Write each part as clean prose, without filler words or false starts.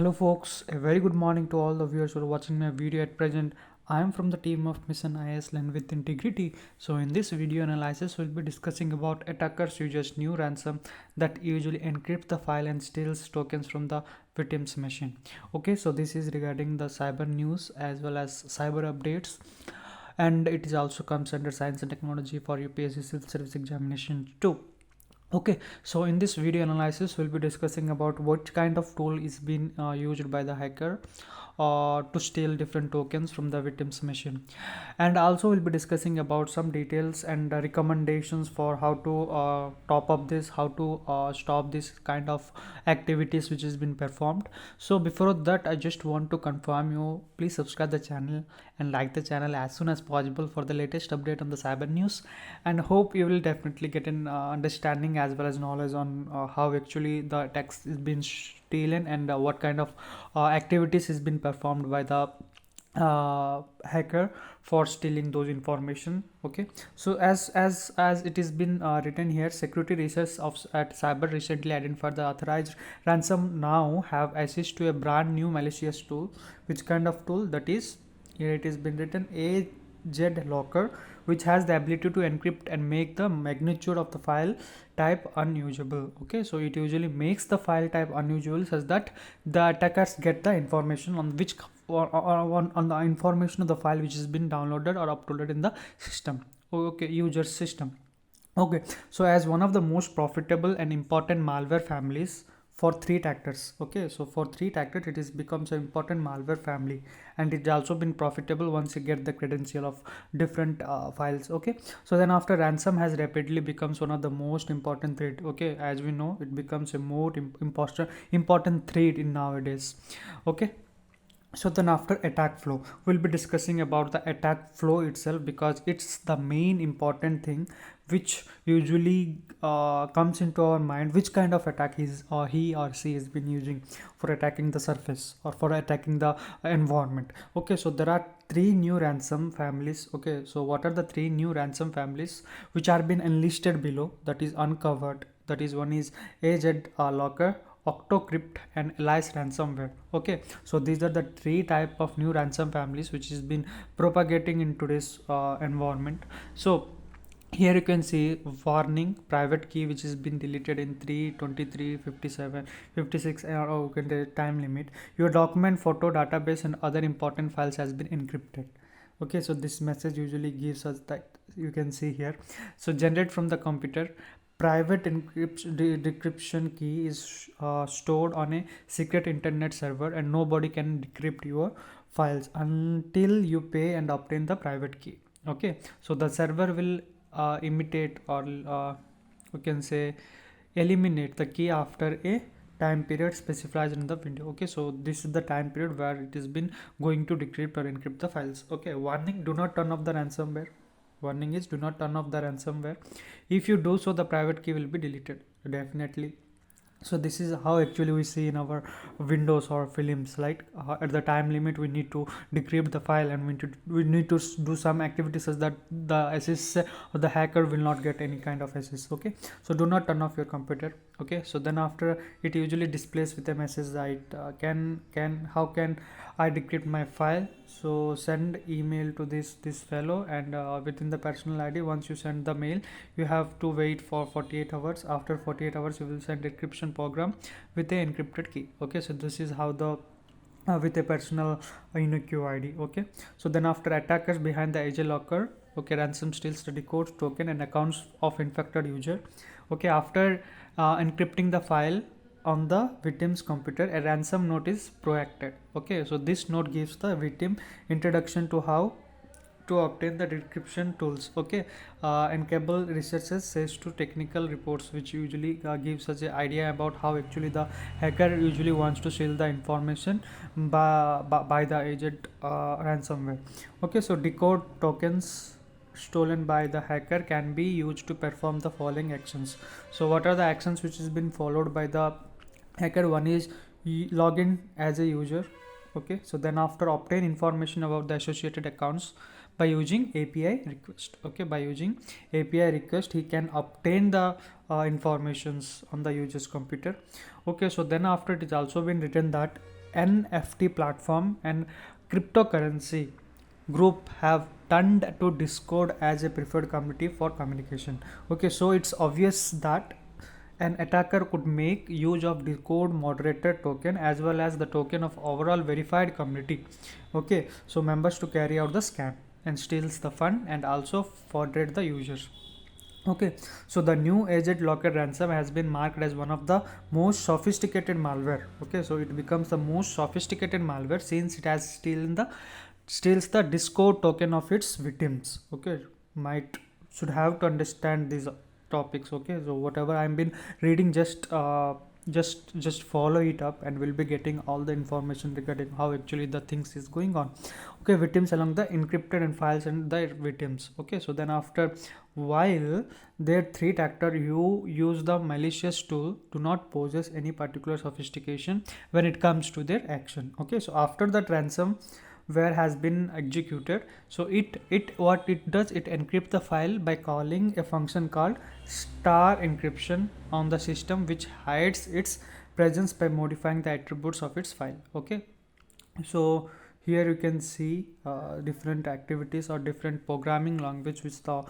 Hello folks, a very good morning to all the viewers who are watching my video at present. I am from the team of Mission IS Learn with Integrity. So in this video analysis, we'll be discussing about attackers uses new ransom that usually encrypts the file and steals tokens from the victim's machine. Okay, so this is regarding the cyber news as well as cyber updates. And it is also comes under science and technology for UPSC civil service examination too. Okay, so in this video analysis we'll be discussing about what kind of tool is being used by the hacker to steal different tokens from the victim's machine, and also we'll be discussing about some details and recommendations for how to top up this, how to stop this kind of activities which has been performed. So before that, I just want to confirm you, please subscribe the channel and like the channel as soon as possible for the latest update on the cyber news, and hope you will definitely get an understanding as well as knowledge on how actually the text is being stolen and what kind of activities has been performed by the hacker for stealing those information. Okay, so as it has been written here, security research of at cyber recently identified the authorized ransom now have access to a brand new malicious tool. Which kind of tool? That is, here it has been written, Axlocker, which has the ability to encrypt and make the magnitude of the file type unusable. Okay, so it usually makes the file type unusable such that the attackers get the information on which on the information of the file which has been downloaded or uploaded in the system. Okay, user system. Okay, so as one of the most profitable and important malware families for threat actors. Okay, so for threat actors it is becomes an important malware family, and it's also been profitable once you get the credential of different files. Okay, so then after, ransom has rapidly becomes one of the most important threat. Okay, as we know, it becomes a more important threat in nowadays. Okay, so then after, attack flow, we'll be discussing about the attack flow itself, because it's the main important thing which usually comes into our mind, which kind of attack he or she has been using for attacking the surface or for attacking the environment. Okay, so there are three new ransom families. Okay, so what are the three new ransom families which are been enlisted below, that is uncovered? That is, one is Axlocker, Octocrypt, and Alice ransomware. Okay, so these are the three type of new ransom families which has been propagating in today's environment. So here you can see warning, private key which has been deleted in 323 57 56 or time limit. Your document, photo, database and other important files has been encrypted. Okay, so this message usually gives us that, you can see here. So generate from the computer, private decryption key is stored on a secret internet server, and nobody can decrypt your files until you pay and obtain the private key. Okay, so the server will imitate or we can say eliminate the key after a time period specified in the window. Okay, so this is the time period where it has been going to decrypt or encrypt the files. Okay, warning, do not turn off the ransomware. Warning is, do not turn off the ransomware. If you do so, the private key will be deleted definitely. So this is how actually we see in our windows or films, like at the time limit we need to decrypt the file, and we need to do some activities such that the access or the hacker will not get any kind of access. Okay, so do not turn off your computer. Okay, so then after, it usually displays with a message that how can I decrypt my file? So send email to this fellow, and within the personal ID, once you send the mail, you have to wait for 48 hours. After 48 hours you will send encryption program with a encrypted key. Okay, so this is how the with a personal unique ID. Okay, so then after, attackers behind the Axlocker. Okay, ransom steals the decode, token and accounts of infected user. Okay, after encrypting the file on the victim's computer, a ransom note is proacted. Okay, so this note gives the victim introduction to how to obtain the decryption tools. Okay, and cable researchers says to technical reports, which usually gives us an idea about how actually the hacker usually wants to steal the information by the agent ransomware. Okay, so decode tokens stolen by the hacker can be used to perform the following actions. So what are the actions which has been followed by the hacker? One is login as a user. Okay, so then after, obtain information about the associated accounts by using API request. Okay, by using API request he can obtain the informations on the user's computer. Okay, so then after, it is also been written that NFT platform and cryptocurrency group have turned to Discord as a preferred community for communication. Okay, so it's obvious that an attacker could make use of Discord moderator token as well as the token of overall verified community. Okay, so members to carry out the scam and steals the fund and also fraud the users. Okay, so the new agent locker ransom has been marked as one of the most sophisticated malware. Okay, so it becomes the most sophisticated malware since it has steals the Discord token of its victims. Okay, might should have to understand these topics. Okay, so whatever I've been reading, just follow it up and we'll be getting all the information regarding how actually the things is going on. Okay, victims along the encrypted and files and the victims. Okay, so then after while their threat actor you use the malicious tool do not possess any particular sophistication when it comes to their action. Okay, so after that ransomware has been executed, so it what it does, it encrypt the file by calling a function called star encryption on the system, which hides its presence by modifying the attributes of its file. Okay, so here you can see different activities or different programming language which the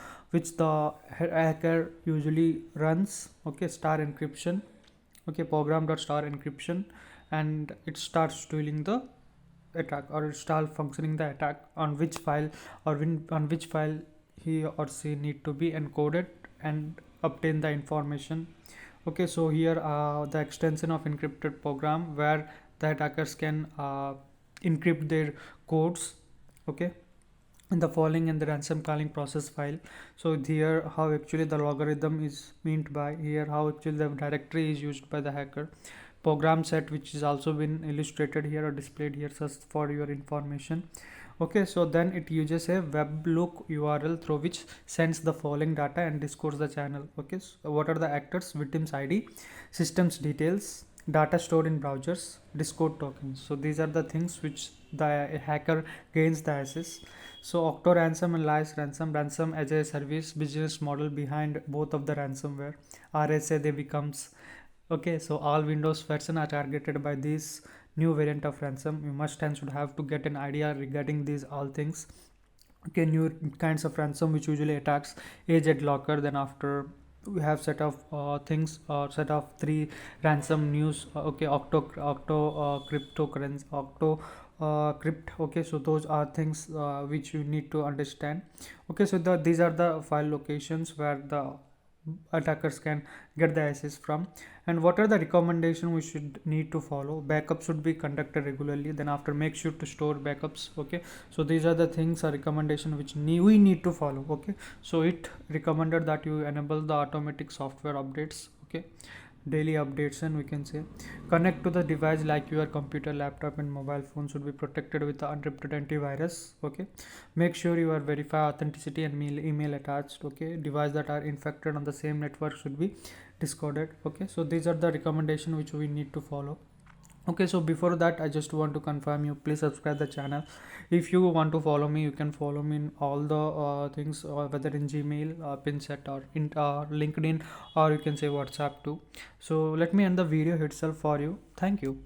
hacker usually runs. Okay, star encryption. Okay, program.star encryption, and it starts doing the attack, or it starts functioning the attack on which file on which file he or she need to be encoded and obtain the information. Okay, so here the extension of encrypted program where the attackers can encrypt their codes. Okay, in the following and the ransom calling process file. So here how actually the logarithm is meant by, here how actually the directory is used by the hacker, program set which is also been illustrated here or displayed here just for your information. Okay, so then it uses a weblook URL through which sends the following data and discodes the channel. Okay, so what are the actors? Victims ID, systems details, data stored in browsers, Discord tokens. So these are the things which the hacker gains the access. So Octo ransom and Lies ransom as a service business model behind both of the ransomware. RSA they becomes. Okay, so all Windows version are targeted by this new variant of ransom. You must and should have to get an idea regarding these all things. Okay, new kinds of ransom which usually attacks agent locker. Then after we have set of things, set of three ransom news. Okay, cryptocurrency, crypt. Okay, so those are things which you need to understand. Okay, so these are the file locations where the attackers can get the access from. And what are the recommendation we should need to follow? Backup should be conducted regularly. Then after, make sure to store backups. Okay, so these are the things or recommendation which we need to follow. Okay, so it recommended that you enable the automatic software updates. Okay, daily updates, and we can say connect to the device like your computer, laptop and mobile phone should be protected with the encrypted antivirus. Okay, make sure you are verify authenticity and email attached. Okay, device that are infected on the same network should be discarded. Okay, so these are the recommendation which we need to follow. Okay, so before that I just want to confirm you, please subscribe the channel. If you want to follow me, you can follow me in all the things, whether in Gmail, Pinset, or in LinkedIn, or you can say WhatsApp too. So let me end the video itself for you. Thank you.